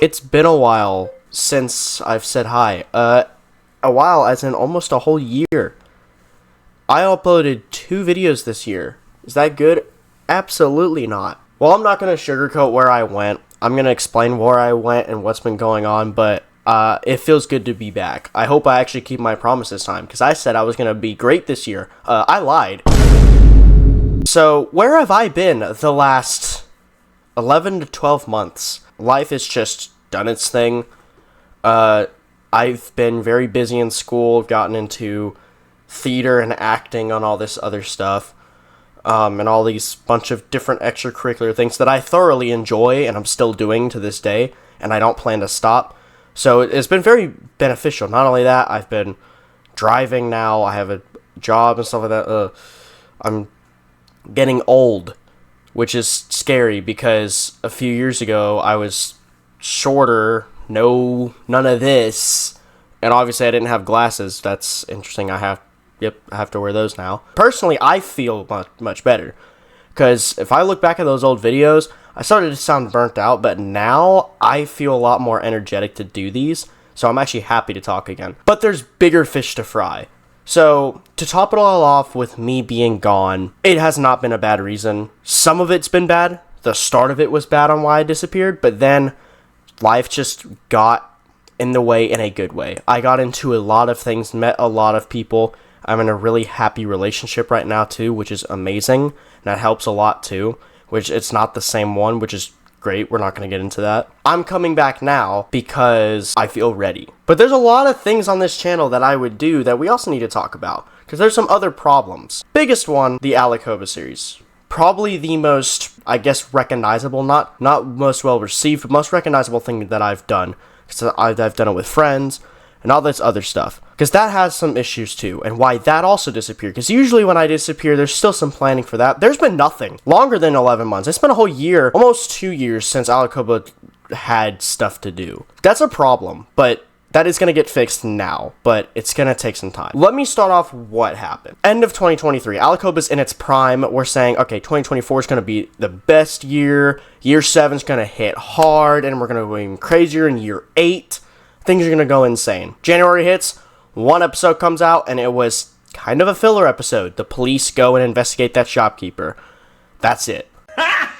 It's been a while since I've said hi. A while as in almost a whole year. I uploaded 2 videos this year. Is that good? Absolutely not. Well, I'm not going to sugarcoat where I went. I'm going to explain where I went and what's been going on, but it feels good to be back. I hope I actually keep my promise this time, because I said I was going to be great this year. I lied. So, where have I been the last 11 to 12 months? Life has just done its thing. I've been very busy in school, gotten into theater and acting on all this other stuff, and all these bunch of different extracurricular things that I thoroughly enjoy and I'm still doing to this day, and I don't plan to stop. So it's been very beneficial. Not only that, I've been driving now, I have a job and stuff like that. I'm getting old, which is scary because a few years ago I was shorter, none of this, and obviously I didn't have glasses. That's interesting. I have to wear those now. Personally, I feel much better, because if I look back at those old videos, I started to sound burnt out, but now I feel a lot more energetic to do these, so I'm actually happy to talk again. But there's bigger fish to fry. So, to top it all off with me being gone, it has not been a bad reason. Some of it's been bad. The start of it was bad on why I disappeared, but then life just got in the way in a good way. I got into a lot of things, met a lot of people. I'm in a really happy relationship right now too, which is amazing. That helps a lot too, which it's not the same one, which is great. We're not going to get into that. I'm coming back now because I feel ready. But there's a lot of things on this channel that I would do that we also need to talk about, because there's some other problems. Biggest one, the Allha.Koba series. Probably the most, I guess, recognizable, not most well received, but most recognizable thing that I've done. Because I've done it with friends and all this other stuff. Because that has some issues too, and why that also disappeared. Because usually when I disappear, there's still some planning for that. There's been nothing longer than 11 months. It's been a whole year, almost 2 years since Allha.Koba had stuff to do. That's a problem, but that is going to get fixed now, but it's going to take some time. Let me start off what happened. End of 2023, Allha.Koba's in its prime. We're saying, okay, 2024 is going to be the best year. Year 7 is going to hit hard, and we're going to go even crazier in year 8. Things are going to go insane. January hits, 1 episode comes out, and it was kind of a filler episode. The police go and investigate that shopkeeper. That's it.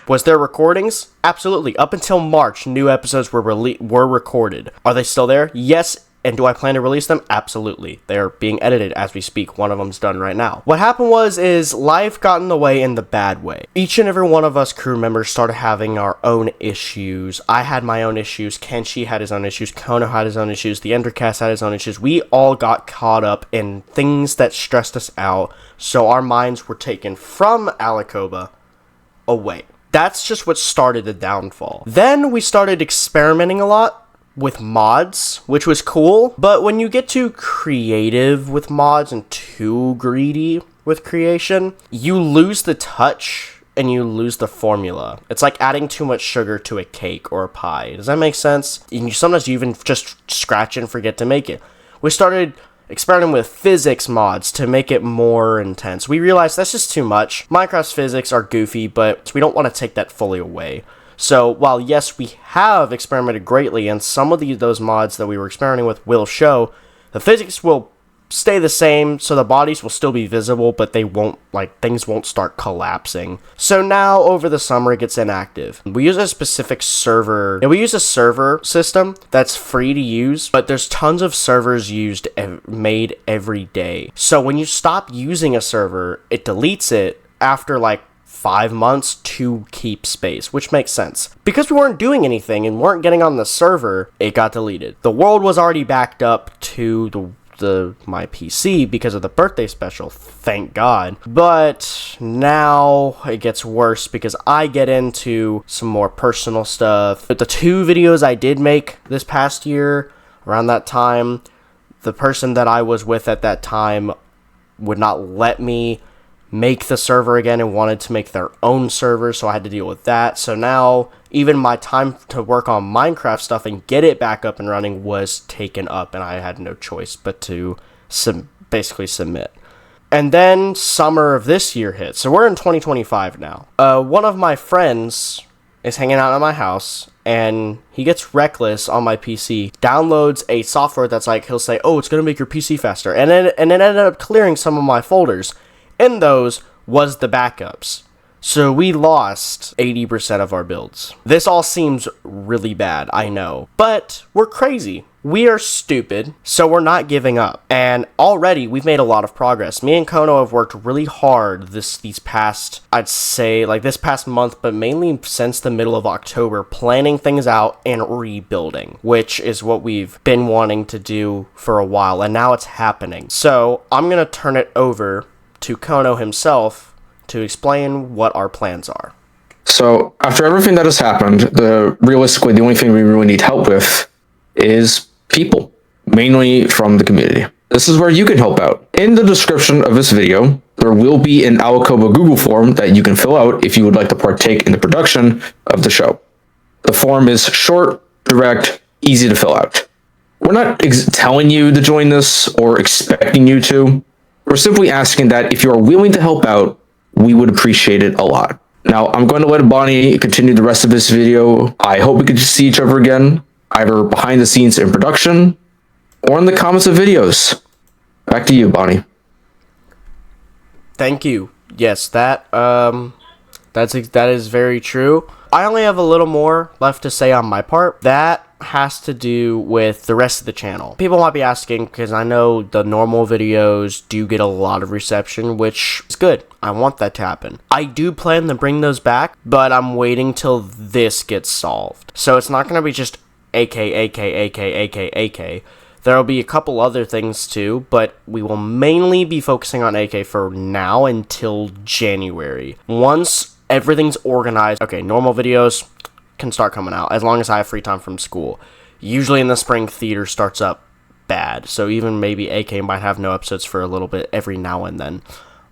Was there recordings? Absolutely. Up until March, new episodes were recorded. Are they still there? Yes. And do I plan to release them? Absolutely. They are being edited as we speak. One of them's done right now. What happened is life got in the way in the bad way. Each and every one of us crew members started having our own issues. I had my own issues. Kenshi had his own issues. Kono had his own issues. The Endercast had his own issues. We all got caught up in things that stressed us out. So our minds were taken from Allha.Koba away. That's just what started the downfall. Then we started experimenting a lot with mods, which was cool, but when you get too creative with mods and too greedy with creation, you lose the touch and you lose the formula. It's like adding too much sugar to a cake or a pie. Does that make sense? And sometimes you even just scratch and forget to make it. We started experimenting with physics mods to make it more intense. We realized that's just too much. Minecraft's physics are goofy, but we don't want to take that fully away. So while yes, we have experimented greatly, and some of those mods that we were experimenting with will show, the physics will stay the same, so the bodies will still be visible, but they won't, things won't start collapsing. So now, over the summer, it gets inactive. We use a specific server, and we use a server system that's free to use, but there's tons of servers made every day. So when you stop using a server, it deletes it after 5 months to keep space, which makes sense. Because we weren't doing anything and weren't getting on the server, it got deleted. The world was already backed up to my PC because of the birthday special, thank God. But now it gets worse because I get into some more personal stuff. But the 2 videos I did make this past year, around that time, the person that I was with at that time would not let me make the server again and wanted to make their own server, so I had to deal with that. So now even my time to work on Minecraft stuff and get it back up and running was taken up, and I had no choice but to basically submit. And then summer of this year hit, so we're in 2025 now. One of my friends is hanging out at my house, and he gets reckless on my PC, downloads a software that's like, he'll say, oh, it's going to make your PC faster, and it ended up clearing some of my folders. In those was the backups. So we lost 80% of our builds. This all seems really bad, I know, but we're crazy. We are stupid, so we're not giving up. And already we've made a lot of progress. Me and Kono have worked really hard these past, I'd say, like this past month, but mainly since the middle of October, planning things out and rebuilding, which is what we've been wanting to do for a while, and now it's happening. So I'm gonna turn it over to Kono himself to explain what our plans are. So after everything that has happened, realistically, the only thing we really need help with is people, mainly from the community. This is where you can help out. In the description of this video, there will be an Allha.Koba Google form that you can fill out if you would like to partake in the production of the show. The form is short, direct, easy to fill out. We're not telling you to join this or expecting you to. We're simply asking that if you are willing to help out, we would appreciate it a lot. Now, I'm going to let Bonnie continue the rest of this video. I hope we can see each other again, either behind the scenes in production or in the comments of videos. Back to you, Bonnie. Thank you. Yes, that is very true. I only have a little more left to say on my part. That has to do with the rest of the channel. People might be asking, because I know the normal videos do get a lot of reception, which is good. I want that to happen. I do plan to bring those back, but I'm waiting till this gets solved. So it's not going to be just AK. There'll be a couple other things too, but we will mainly be focusing on AK for now until January. Once everything's organized, okay, normal videos can start coming out as long as I have free time from school. Usually in the spring, theater starts up bad, so even maybe AK might have no episodes for a little bit every now and then.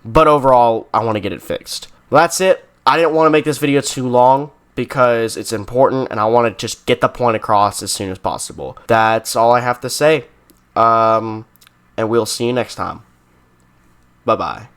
But overall, I want to get it fixed. Well, that's it. I didn't want to make this video too long because it's important and I want to just get the point across as soon as possible. That's all I have to say. And we'll see you next time. Bye-bye.